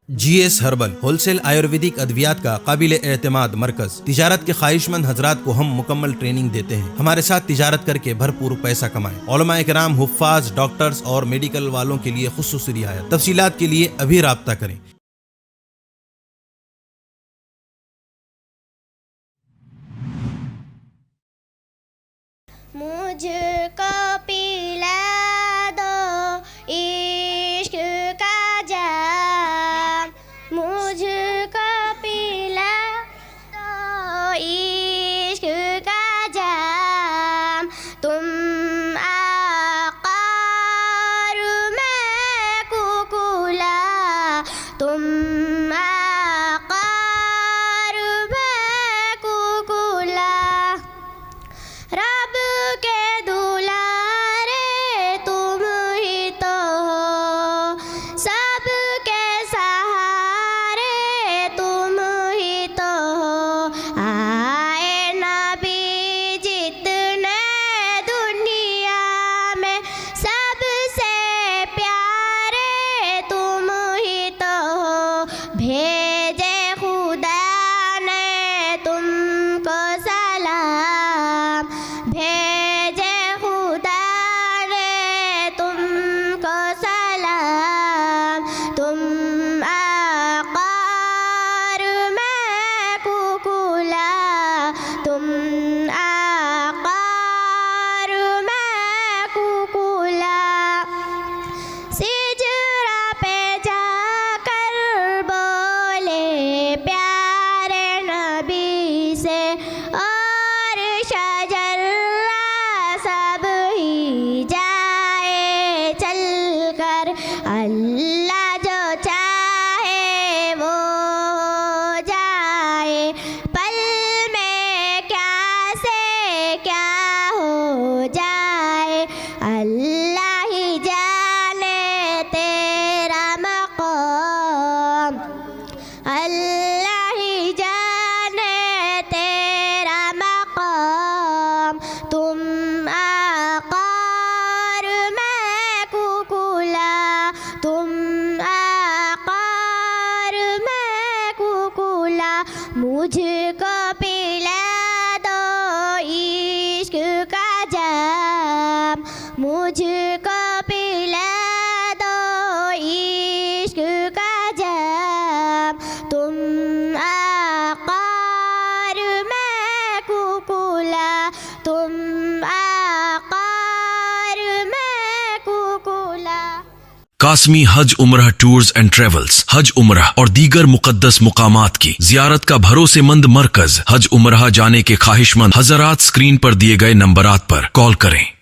GS herbal wholesale Ayurvedic अद्वियात का काबिल एतमाद मरकज। तिजारत के ख्वाहिशमंद हजरात को हम मुकम्मल ट्रेनिंग देते हैं। हमारे साथ तिजारत करके भरपूर पैसा कमाएं। उलमा इकराम, हुफ्फाज, डॉक्टर्स और मेडिकल वालों के लिए खुसूसी रियायत। तफसीलात के लिए अभी राब्ता करें। मुझको पिला दो इश्क का जाम, मुझको पिला दो इश्क का जाम। तुम आकार मैं कुकुला, तुम आकार मैं कुकुला। रब के दुलारे तुम ही तो हो, सबके सहारे तुम ही तो हो। आए नबी जितने दुनिया में सबसे प्यारे तुम ही तो हो। भेजे खुदा ने तुमको सलाम, भेजे खुदा ने तुमको सलाम। तुम आकार मैं कुकुला, तुम आकार मैं कुकुला। सिजरा पे जाकर बोले प्यारे नबी से, और शजरा सब ही जाए चलकर। अल्लाह जो चाहे वो जाए, पल में क्या से क्या हो जाए। अल्लाह ही जाने तेरा मक़ाम, अल्लाह ही जाने तेरा मक़ाम। तुम आकार मैं कुकुला, तुम आकार मैं कुकुला। मुझको पिला दो इश्क का जाम, मुझको पिला दो इश्क का जाम। तुम आकार मैं कुकुला, तुम आकार मैं कुकुला। कासमी हज उम्रह टूर्स एंड ट्रेवल्स हज उम्रह और दीगर मुकद्दस मुकामात की जियारत का भरोसेमंद मरकज। हज उम्रह जाने के ख्वाहिशमंद हजरात स्क्रीन पर दिए गए नंबरात पर कॉल करें।